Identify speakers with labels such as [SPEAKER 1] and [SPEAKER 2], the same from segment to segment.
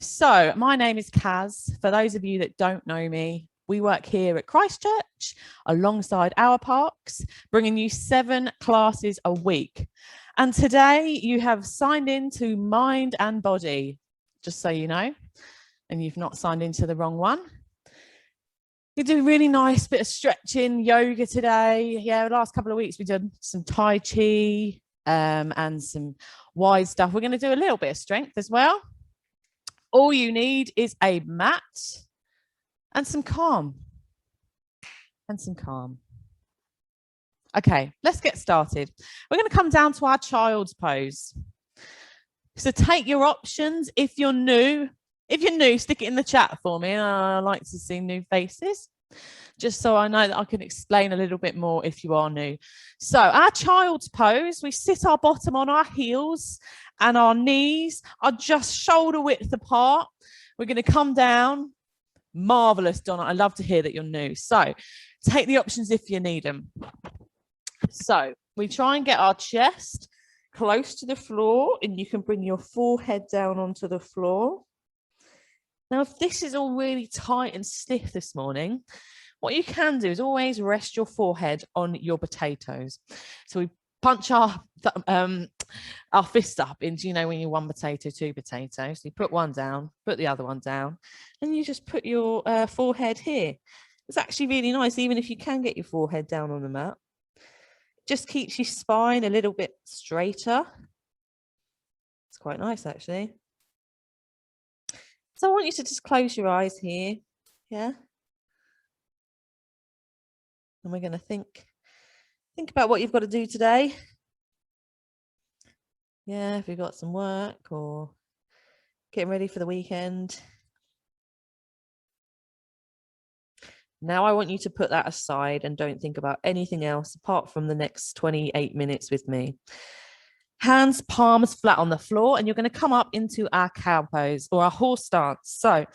[SPEAKER 1] So my name is Kaz. For those of you that don't know me, we work here at Christchurch alongside Our Parks, bringing you 7 classes a week. And today you have signed into Mind and Body, just so you know, and you've not signed into the wrong one. You do a really nice bit of stretching, yoga today. Yeah, the last couple of weeks we did some Tai Chi and some wide stuff. We're going to do a little bit of strength as well. All you need is a mat and some calm. Okay, let's get started. We're going to come down to our child's pose. So take your options. If you're new, stick it in the chat for me. I like to see new faces, just so I know that I can explain a little bit more if you are new. So our child's pose, we sit our bottom on our heels and our knees are just shoulder width apart. We're going to come down. Marvelous, Donna. I love to hear that you're new. So take the options if you need them. So we try and get our chest close to the floor, and you can bring your forehead down onto the floor. Now, if this is all really tight and stiff this morning, what you can do is always rest your forehead on your potatoes. So we punch our fist up into, you know, when you're 1 potato, 2 potatoes. So you put one down, put the other one down, and you just put your forehead here. It's actually really nice, even if you can get your forehead down on the mat. Just keeps your spine a little bit straighter. It's quite nice, actually. So I want you to just close your eyes here. Yeah. And we're going to think about what you've got to do today. Yeah, if you've got some work or getting ready for the weekend. Now I want you to put that aside and don't think about anything else apart from the next 28 minutes with me. Hands, palms flat on the floor, and you're going to come up into our cow pose or our horse stance. So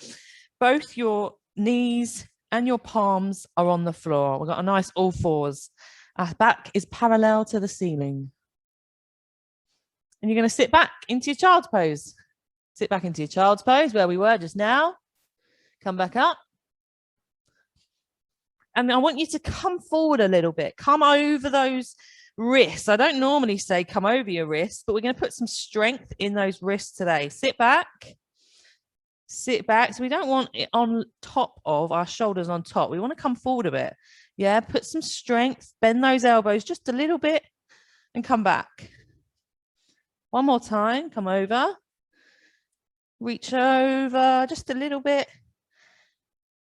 [SPEAKER 1] both your knees and your palms are on the floor. We've got a nice all fours. Our back is parallel to the ceiling. And you're going to sit back into your child's pose. Sit back into your child's pose where we were just now. Come back up. And I want you to come forward a little bit. Come over those wrists. I don't normally say come over your wrists, but we're going to put some strength in those wrists today. Sit back. Sit back. So we don't want it on top of our shoulders on top. We want to come forward a bit. Yeah, put some strength. Bend those elbows just a little bit and come back. One more time. Come over. Reach over just a little bit.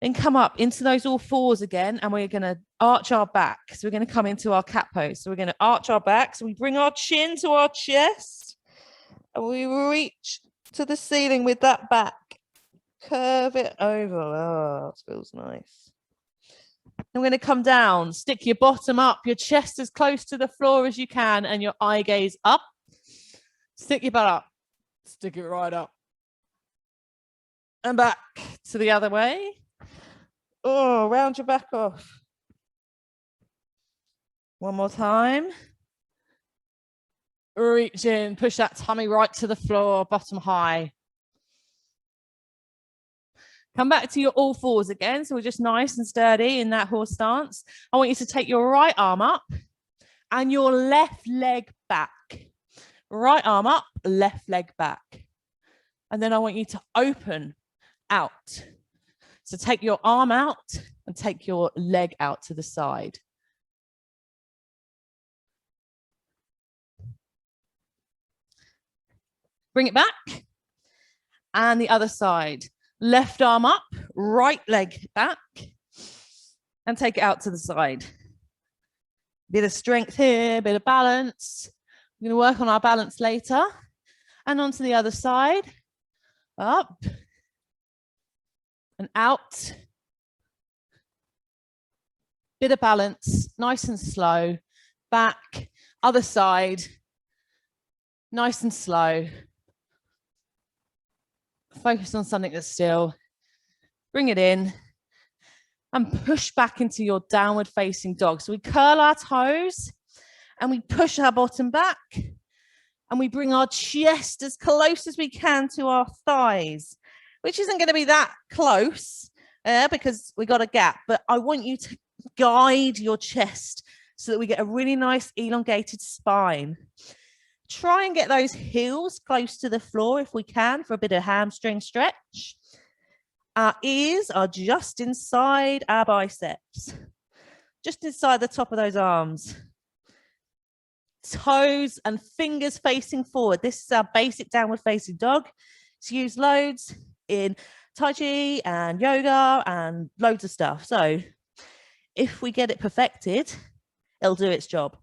[SPEAKER 1] And come up into those all fours again, and we're going to arch our back. So we're going to come into our cat pose. So we're going to arch our back. So we bring our chin to our chest, and we reach to the ceiling with that back. Curve it over. Oh, it feels nice. I'm going to come down. Stick your bottom up, your chest as close to the floor as you can, and your eye gaze up. Stick your butt up. Stick it right up. And back to the other way. Oh, round your back off. One more time. Reach in, push that tummy right to the floor, bottom high. Come back to your all fours again. So we're just nice and sturdy in that horse stance. I want you to take your right arm up and your left leg back. Right arm up, left leg back. And then I want you to open out. So take your arm out and take your leg out to the side. Bring it back. And the other side. Left arm up, right leg back. And take it out to the side. Bit of strength here, bit of balance. We're going to work on our balance later. And onto the other side. Up. And out. Bit of balance, nice and slow. Back, other side, nice and slow. Focus on something that's still. Bring it in and push back into your downward facing dog. So we curl our toes and we push our bottom back and we bring our chest as close as we can to our thighs. which isn't going to be that close because we got a gap, but I want you to guide your chest so that we get a really nice elongated spine. Try and get those heels close to the floor if we can for a bit of hamstring stretch. Our ears are just inside our biceps, just inside the top of those arms. Toes and fingers facing forward. This is our basic downward facing dog. It's used loads in Tai Chi and yoga and loads of stuff. So if we get it perfected, it'll do its job.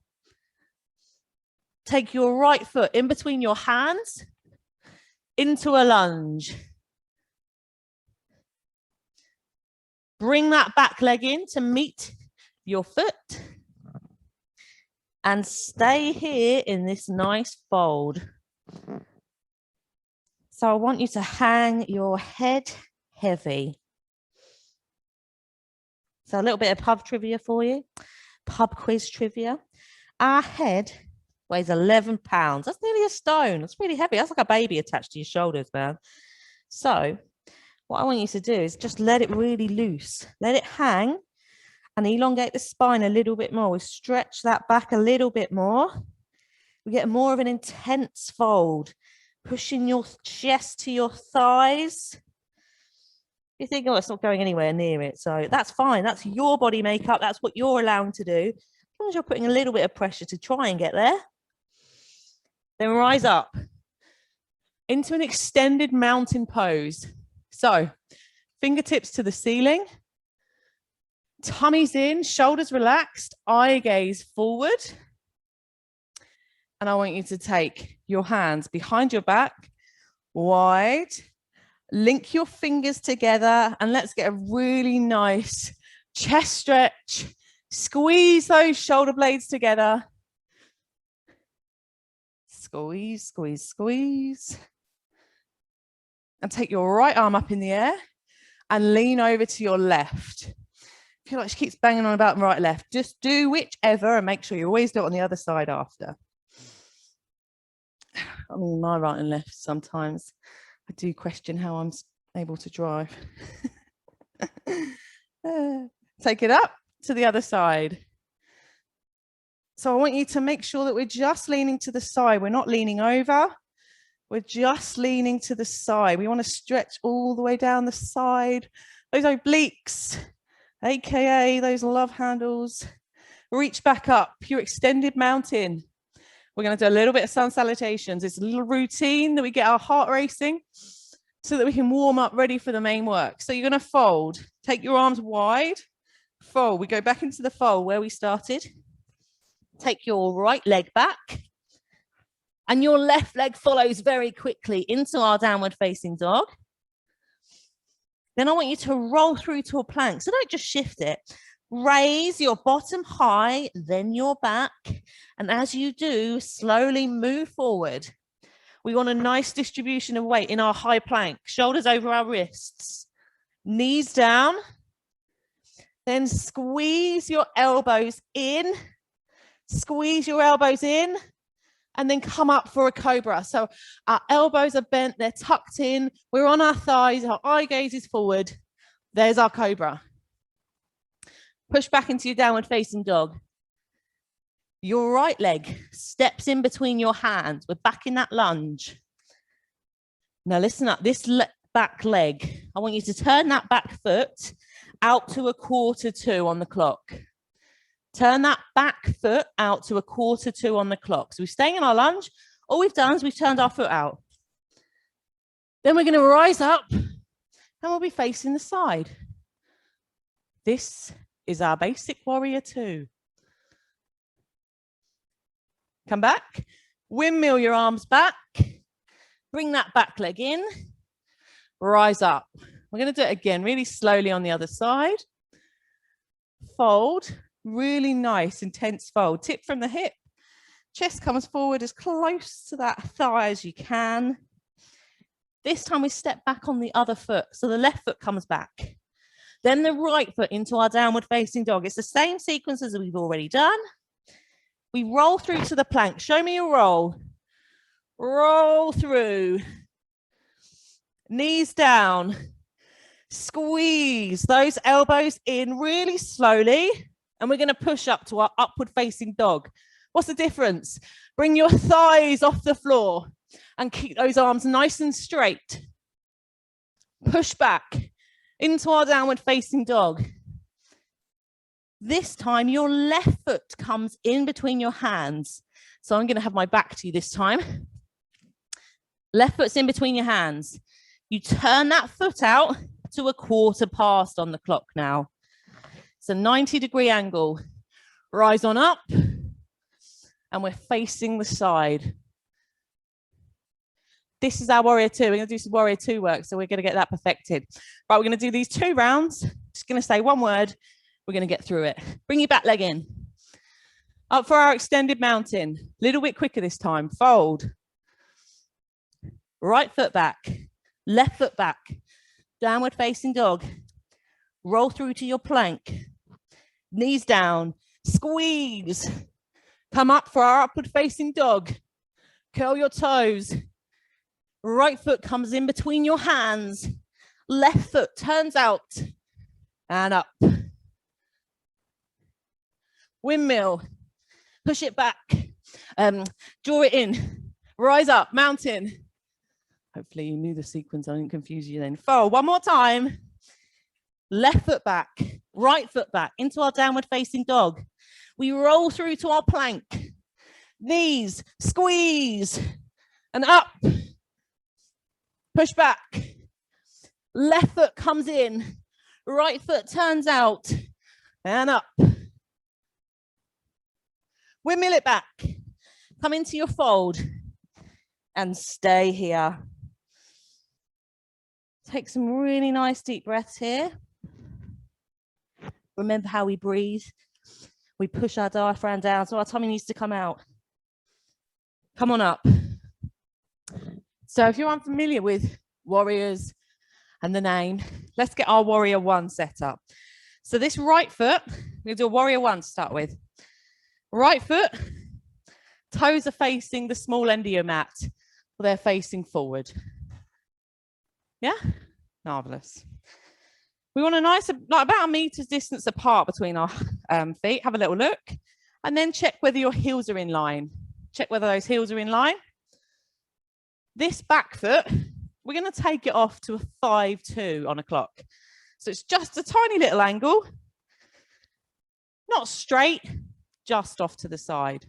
[SPEAKER 1] Take your right foot in between your hands into a lunge. Bring that back leg in to meet your foot and stay here in this nice fold. So I want you to hang your head heavy. So a little bit of pub trivia for you, pub quiz trivia. Our head weighs 11 pounds. That's nearly a stone. It's really heavy. That's like a baby attached to your shoulders, man. So what I want you to do is just let it really loose. Let it hang and elongate the spine a little bit more. We stretch that back a little bit more. We get more of an intense fold, pushing your chest to your thighs. You think, oh, it's not going anywhere near it. So that's fine. That's your body makeup. That's what you're allowed to do. As long as you're putting a little bit of pressure to try and get there. Then rise up into an extended mountain pose. So fingertips to the ceiling, tummy's in, shoulders relaxed, eye gaze forward. And I want you to take your hands behind your back, wide, link your fingers together, and let's get a really nice chest stretch. Squeeze those shoulder blades together. Squeeze, squeeze, squeeze. And take your right arm up in the air and lean over to your left. I feel like she keeps banging on about right, left. Just do whichever and make sure you always do it on the other side after. I mean, my right and left sometimes. I do question how I'm able to drive. Take it up to the other side. So I want you to make sure that we're just leaning to the side. We're not leaning over. We're just leaning to the side. We want to stretch all the way down the side. Those obliques, AKA those love handles. Reach back up, your extended mountain. We're going to do a little bit of sun salutations. It's a little routine that we get our heart racing so that we can warm up ready for the main work. So you're going to fold. Take your arms wide. Fold. We go back into the fold where we started. Take your right leg back. And your left leg follows very quickly into our downward facing dog. Then I want you to roll through to a plank. So don't just shift it. Raise your bottom high, then your back. And as you do, slowly move forward. We want a nice distribution of weight in our high plank. Shoulders over our wrists. Knees down. Then squeeze your elbows in. Squeeze your elbows in. And then come up for a cobra. So our elbows are bent, they're tucked in, we're on our thighs, our eye gaze is forward. There's our cobra. Push back into your downward facing dog. Your right leg steps in between your hands. We're back in that lunge. Now listen up, this back leg, I want you to turn that back foot out to a 1/4 on the clock. Turn that back foot out to a 1/4 on the clock. So we're staying in our lunge. All we've done is we've turned our foot out. Then we're going to rise up and we'll be facing the side. This is our basic warrior 2. Come back. Windmill your arms back. Bring that back leg in. Rise up. We're going to do it again really slowly on the other side. Fold. Really nice, intense fold. Tip from the hip. Chest comes forward as close to that thigh as you can. This time we step back on the other foot. So the left foot comes back. Then the right foot into our downward facing dog. It's the same sequence as we've already done. We roll through to the plank. Show me your roll. Roll through. Knees down. Squeeze those elbows in really slowly. And we're going to push up to our upward facing dog. What's the difference? Bring your thighs off the floor and keep those arms nice and straight. Push back into our downward facing dog. This time, your left foot comes in between your hands. So I'm going to have my back to you this time. Left foot's in between your hands. You turn that foot out to a quarter past on the clock now. It's a 90-degree angle. Rise on up, and we're facing the side. This is our warrior two. We're going to do some warrior two work, so we're going to get that perfected. Right, we're going to do these 2 rounds. Just going to say one word. We're going to get through it. Bring your back leg in. Up for our extended mountain. A little bit quicker this time. Fold. Right foot back. Left foot back. Downward facing dog. Roll through to your plank. Knees down. Squeeze. Come up for our upward facing dog. Curl your toes. Right foot comes in between your hands. Left foot turns out and up. Windmill. Push it back. Draw it in. Rise up. Mountain. Hopefully you knew the sequence. I didn't confuse you then. Fold. One more time. Left foot back. Right foot back into our downward facing dog. We roll through to our plank. Knees. Squeeze. And up. Push back. Left foot comes in. Right foot turns out. And up. Windmill it back. Come into your fold. And stay here. Take some really nice deep breaths here. Remember how we breathe. We push our diaphragm down, so our tummy needs to come out. Come on up. So if you're unfamiliar with warriors and the name, let's get our warrior one set up. So this right foot, we're going to do a warrior one to start with. Right foot, toes are facing the small end of your mat. They're facing forward. Yeah? Marvelous. We want a nice, like about a meter's distance apart between our feet. Have a little look. And then check whether your heels are in line. Check whether those heels are in line. This back foot, we're going to take it off to a 5-2 on a clock. So it's just a tiny little angle. Not straight, just off to the side,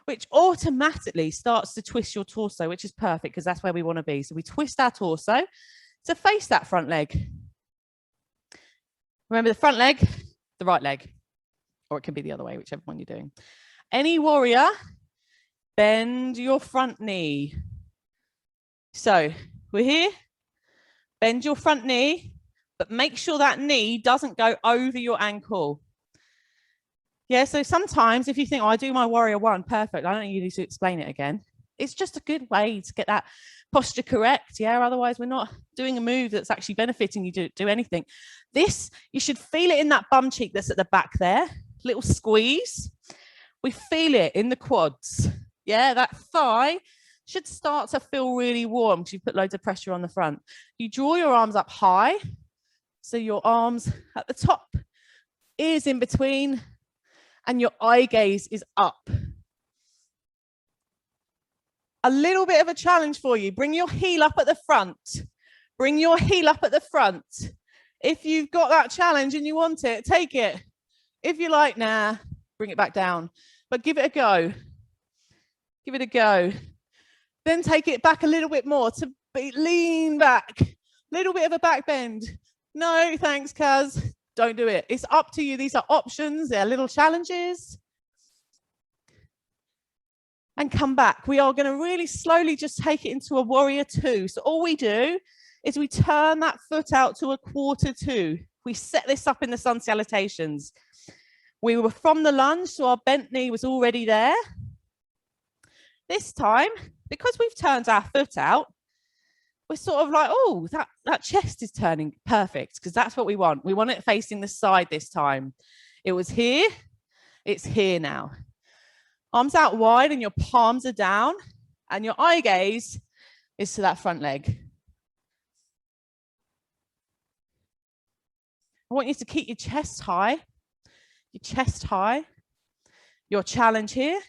[SPEAKER 1] which automatically starts to twist your torso, which is perfect because that's where we want to be. So we twist our torso to face that front leg. Remember the front leg, the right leg, or it can be the other way, whichever one you're doing. Any warrior, bend your front knee. So we're here, bend your front knee, but make sure that knee doesn't go over your ankle. Yeah, so sometimes if you think, oh, I do my warrior one, perfect. I don't need you to explain it again. It's just a good way to get that posture correct. Yeah, otherwise we're not doing a move that's actually benefiting you to do anything. This, you should feel it in that bum cheek that's at the back there. Little squeeze. We feel it in the quads. Yeah, that thigh should start to feel really warm because you put loads of pressure on the front. You draw your arms up high. So your arms at the top, ears in between, and your eye gaze is up. A little bit of a challenge for you. Bring your heel up at the front. Bring your heel up at the front. If you've got that challenge and you want it, take it. If you're like, nah, bring it back down. But give it a go. Give it a go. Then take it back a little bit more to lean back. Little bit of a back bend. No, thanks, Kaz. Don't do it. It's up to you. These are options. They're little challenges. And come back. We are going to really slowly just take it into a warrior two. So all we do is we turn that foot out to a quarter two. We set this up in the sun salutations. We were from the lunge, so our bent knee was already there. This time, because we've turned our foot out, we're sort of like, oh, that chest is turning perfect, because that's what we want. We want it facing the side this time. It was here, it's here now. Arms out wide and your palms are down, and your eye gaze is to that front leg. I want you to keep your chest high. Your chest high. Your challenge here.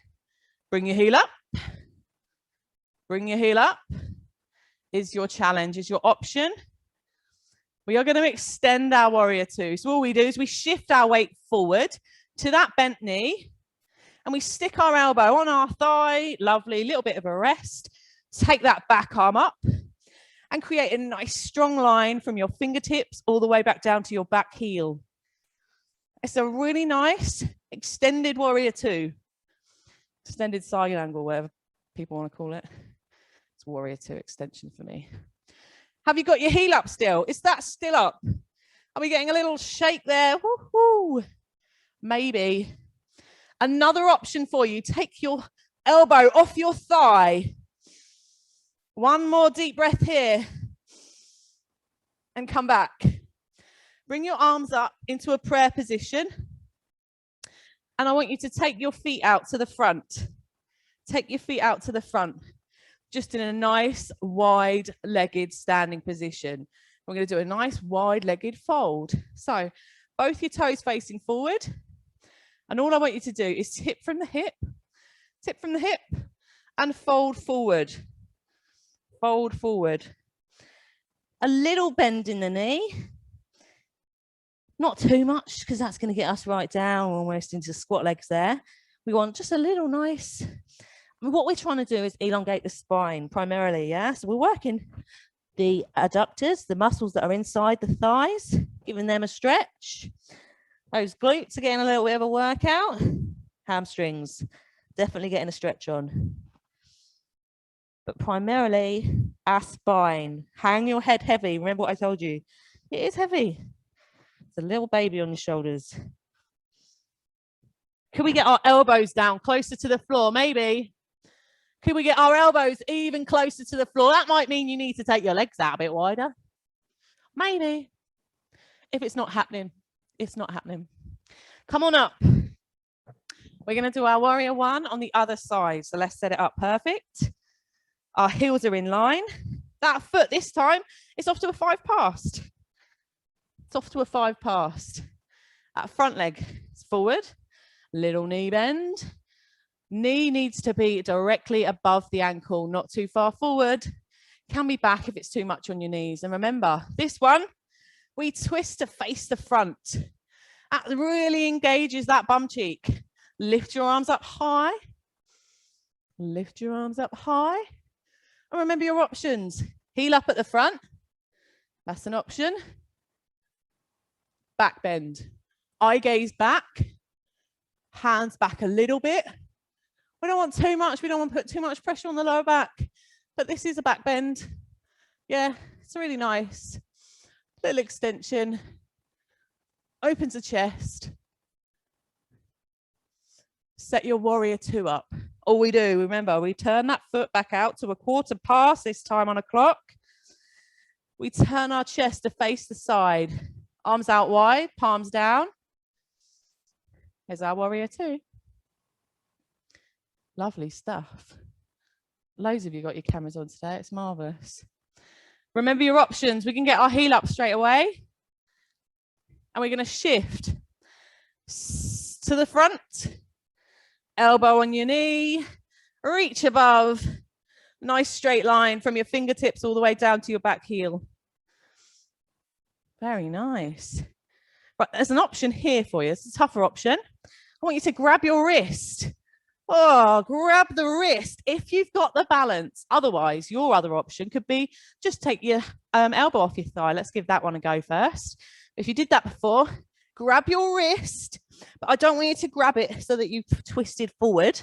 [SPEAKER 1] Bring your heel up. Bring your heel up is your challenge, is your option. We are going to extend our warrior two. So all we do is we shift our weight forward to that bent knee and we stick our elbow on our thigh. Lovely, little bit of a rest. Take that back arm up and create a nice strong line from your fingertips all the way back down to your back heel. It's a really nice extended warrior two. Extended side angle, whatever people want to call it. It's warrior two extension for me. Have you got your heel up still? Is that still up? Are we getting a little shake there? Woo-hoo. Maybe. Another option for you. Take your elbow off your thigh. One more deep breath here. And come back. Bring your arms up into a prayer position. And I want you to take your feet out to the front. Take your feet out to the front. Just in a nice wide-legged standing position. We're going to do a nice wide-legged fold. So both your toes facing forward. And all I want you to do is tip from the hip, and fold forward. Fold forward. A little bend in the knee. Not too much, because that's going to get us right down almost into squat legs there. We want just a little nice. What we're trying to do is elongate the spine primarily, yeah? So we're working the adductors, the muscles that are inside the thighs, giving them a stretch. Those glutes are getting a little bit of a workout. Hamstrings, definitely getting a stretch on. But primarily our spine. Hang your head heavy. Remember what I told you? It is heavy. It's a little baby on your shoulders. Can we get our elbows down closer to the floor? Maybe. Can we get our elbows even closer to the floor? That might mean you need to take your legs out a bit wider. Maybe. If it's not happening, it's not happening. Come on up. We're going to do our warrior one on the other side. So let's set it up perfect. Our heels are in line. That foot this time is off to a 5 past. It's off to a 5 past. That front leg is forward. Little knee bend. Knee needs to be directly above the ankle, not too far forward. Can be back if it's too much on your knees. And remember, this one, we twist to face the front. That really engages that bum cheek. Lift your arms up high. Lift your arms up high. And remember your options. Heel up at the front. That's an option. Back bend. Eye gaze back. Hands back a little bit. We don't want too much. We don't want to put too much pressure on the lower back. But this is a back bend. Yeah, it's really nice. Little extension. Opens the chest. Set your warrior two up. All we do, remember, we turn that foot back out to a 1/4 past, this time on a clock. We turn our chest to face the side. Arms out wide, palms down. Here's our warrior two. Lovely stuff. Loads of you got your cameras on today. It's marvelous. Remember your options. We can get our heel up straight away. And we're going to shift to the front. Elbow on your knee. Reach above. Nice straight line from your fingertips all the way down to your back heel. Very nice. Right, there's an option here for you. It's a tougher option. I want you to grab your wrist. Oh, grab the wrist if you've got the balance. Otherwise, your other option could be just take your elbow off your thigh. Let's give that one a go first. If you did that before, grab your wrist, but I don't want you to grab it so that you've twisted forward.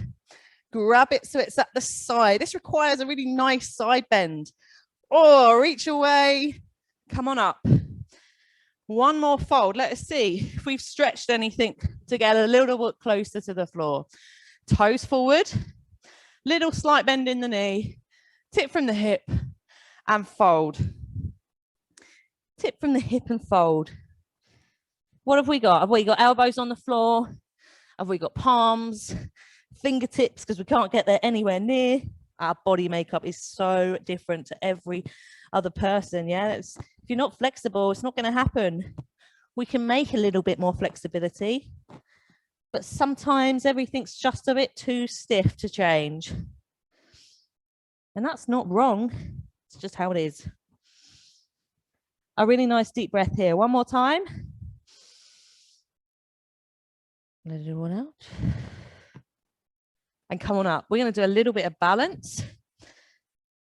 [SPEAKER 1] Grab it so it's at the side. This requires a really nice side bend. Oh, reach away. Come on up. One more fold. Let us see if we've stretched anything to get a little bit closer to the floor. Toes forward, little slight bend in the knee, tip from the hip and fold. Tip from the hip and fold. What have we got? Have we got elbows on the floor? Have we got palms, fingertips, because we can't get there anywhere near? Our body makeup is so different to every other person. Yeah, if you're not flexible, it's not going to happen.
[SPEAKER 2] We can make a little bit more flexibility, but sometimes everything's just a bit too stiff to change. And that's not wrong. It's just how it is. A really nice deep breath here. One more time. Let it all out. And come on up. We're going to do a little bit of balance.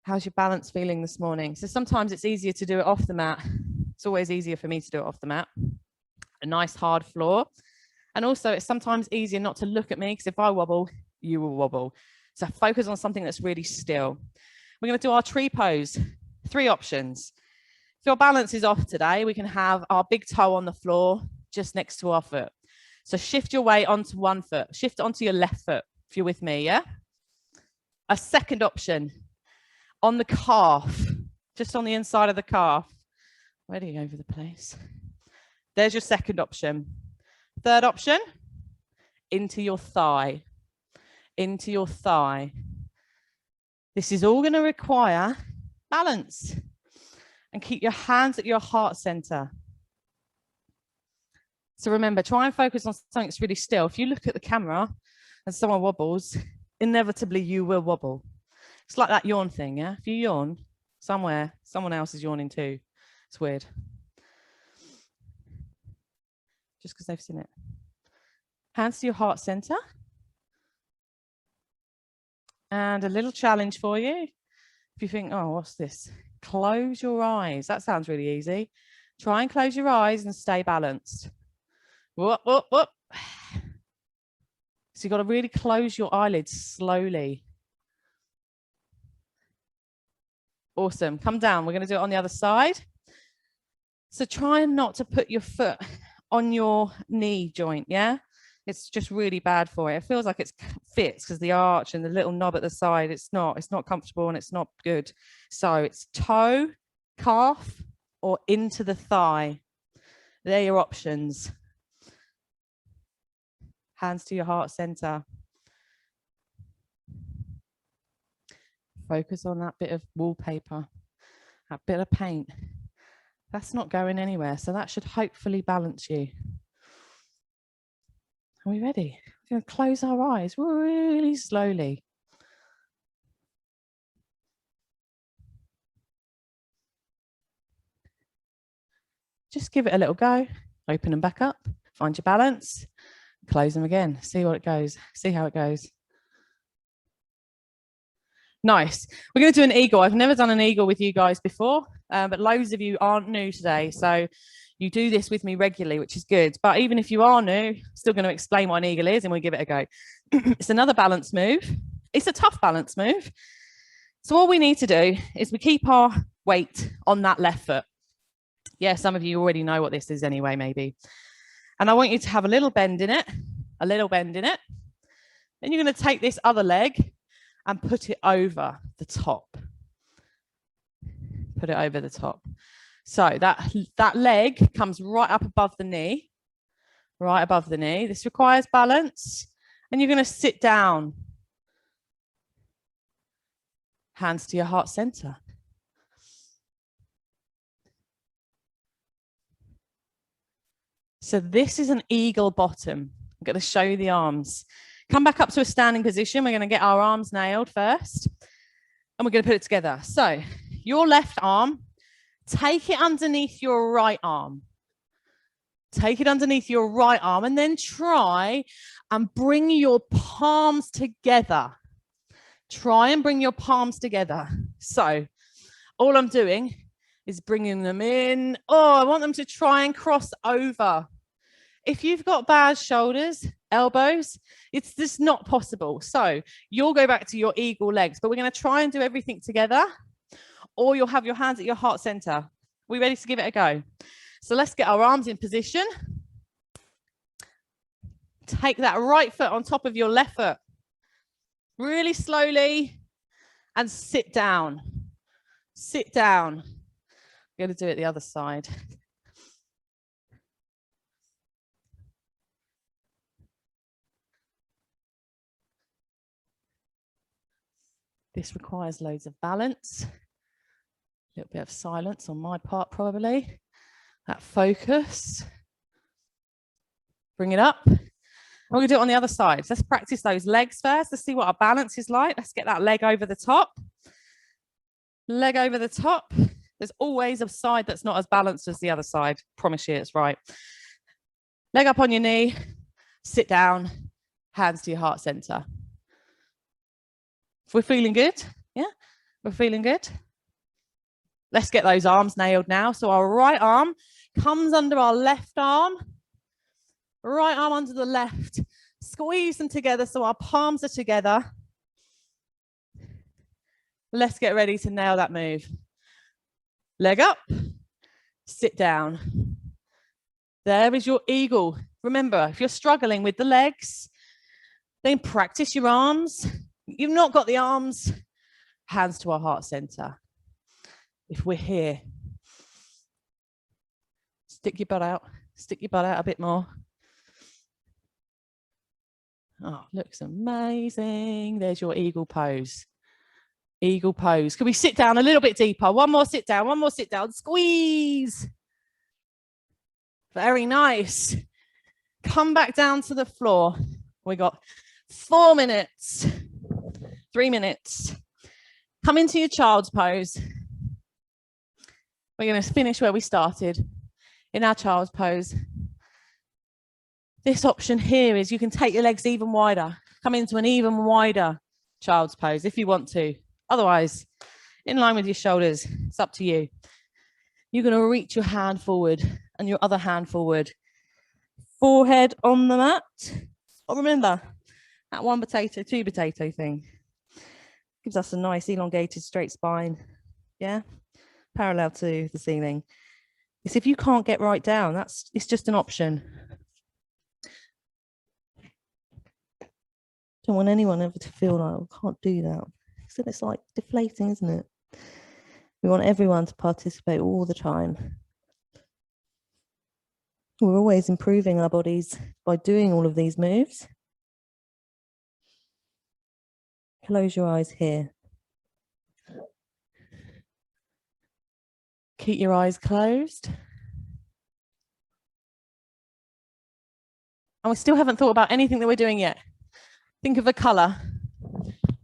[SPEAKER 2] How's your balance feeling this morning? So sometimes it's easier to do it off the mat. It's always easier for me to do it off the mat. A nice hard floor. And also it's sometimes easier not to look at me, because if I wobble, you will wobble. So focus on something that's really still. We're going to do our tree pose. 3 options. If your balance is off today, we can have our big toe on the floor just next to our foot. So shift your weight onto one foot. Shift it onto your left foot, if you're with me, yeah? A second option, on the calf, just on the inside of the calf. Already over the place. There's your second option. Third option, into your thigh. Into your thigh. This is all going to require balance. And keep your hands at your heart center. So remember, try and focus on something that's really still. If you look at the camera and someone wobbles, inevitably you will wobble. It's like that yawn thing, yeah? If you yawn somewhere, someone else is yawning too. It's weird. Just because they've seen it. Hands to your heart center. And a little challenge for you. If you think, oh, what's this? Close your eyes. That sounds really easy. Try and close your eyes and stay balanced. Whoop, whoop, whoop. So you've got to really close your eyelids slowly. Awesome. Come down. We're going to do it on the other side. So try not to put your foot on your knee joint, yeah? It's just really bad for it. It feels like it fits because the arch and the little knob at the side, it's not comfortable and it's not good. So it's toe, calf, or into the thigh. They're your options. Hands to your heart center. Focus on that bit of wallpaper, that bit of paint. That's not going anywhere, so that should hopefully balance you. Are we ready? We're going to close our eyes really slowly. Just give it a little go. Open them back up. Find your balance. Close them again. See what it goes. See how it goes. Nice. We're going to do an eagle. I've never done an eagle with you guys before, but loads of you aren't new today. So you do this with me regularly, which is good. But even if you are new, I'm still going to explain what an eagle is and we'll give it a go. It's another balance move. It's a tough balance move. So all we need to do is we keep our weight on that left foot. Yeah, some of you already know what this is anyway, maybe. And I want you to have a little bend in it, a little bend in it. Then you're going to take this other leg and put it over the top. Put it over the top. So that leg comes right up above the knee, right above the knee. This requires balance. And you're going to sit down. Hands to your heart center. So this is an eagle bottom. I'm going to show you the arms. Come back up to a standing position. We're going to get our arms nailed first. And we're going to put it together. So your left arm, take it underneath your right arm. Take it underneath your right arm and then try and bring your palms together. Try and bring your palms together. So all I'm doing is bringing them in. Oh, I want them to try and cross over. If you've got bad shoulders, elbows, it's just not possible. So you'll go back to your eagle legs, but we're going to try and do everything together, or you'll have your hands at your heart center. Are we ready to give it a go? So let's get our arms in position. Take that right foot on top of your left foot. Really slowly and sit down. Sit down. I'm going to do it the other side. This requires loads of balance, a little bit of silence on my part probably, that focus. Bring it up. We're going to do it on the other side. Let's practice those legs first. Let's see what our balance is like. Let's get that leg over the top. Leg over the top. There's always a side that's not as balanced as the other side. Promise you it's right. Leg up on your knee. Sit down. Hands to your heart center. If we're feeling good, yeah, we're feeling good. Let's get those arms nailed now. So our right arm comes under our left arm. Right arm under the left. Squeeze them together so our palms are together. Let's get ready to nail that move. Leg up, sit down. There is your eagle. Remember, if you're struggling with the legs, then practice your arms. You've not got the arms, hands to our heart center. If we're here, stick your butt out a bit more. Oh, looks amazing. There's your eagle pose. Eagle pose. Can we sit down a little bit deeper? One more sit down, squeeze. Very nice. Come back down to the floor. We got 4 minutes, 3 minutes. Come into your child's pose. We're going to finish where we started in our child's pose. This option here is you can take your legs even wider, come into an even wider child's pose if you want to. Otherwise, in line with your shoulders, it's up to you. You're going to reach your hand forward and your other hand forward. Forehead on the mat. Oh, remember, that 1 potato, 2 potato thing. Gives us a nice elongated straight spine. Yeah, parallel to the ceiling. It's if you can't get right down, it's just an option. Don't want anyone ever to feel like, oh, I can't do that. So it's like deflating, isn't it? We want everyone to participate all the time. We're always improving our bodies by doing all of these moves. Close your eyes here. Keep your eyes closed. And we still haven't thought about anything that we're doing yet. Think of a color.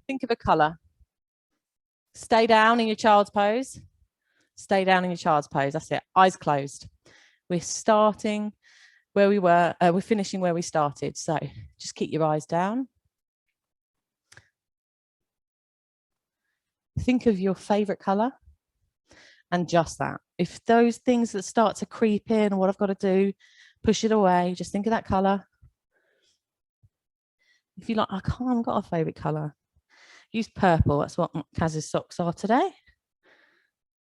[SPEAKER 2] Think of a color. Stay down in your child's pose. Stay down in your child's pose. That's it. Eyes closed. We're starting where we were. We're finishing where we started. So just keep your eyes down. Think of your favorite color and just that. If those things that start to creep in, what I've got to do, push it away. Just think of that color. If you like, I haven't got a favorite color. Use purple. That's what Kaz's socks are today.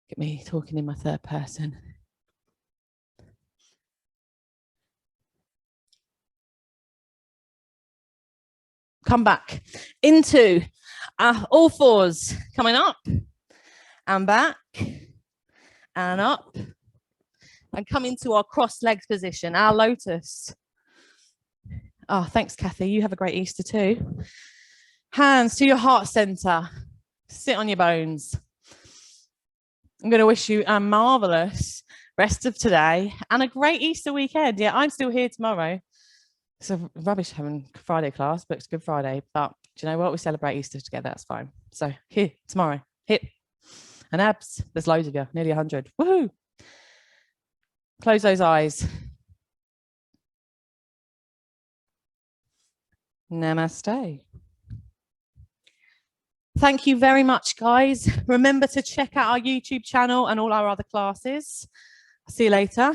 [SPEAKER 2] Get me talking in my third person. Come back into all fours, coming up and back and up, and come into our cross legs position, our lotus. Oh, thanks, Kathy. You have a great Easter too. Hands to your heart center. Sit on your bones. I'm going to wish you a marvelous rest of today and a great Easter weekend. Yeah, I'm still here tomorrow. It's a rubbish having Friday class, but it's Good Friday. But do you know what? We celebrate Easter together. That's fine. So here tomorrow, hip and abs. There's loads of you, nearly 100. Woohoo! Close those eyes. Namaste. Thank you very much, guys. Remember to check out our YouTube channel and all our other classes. See you later.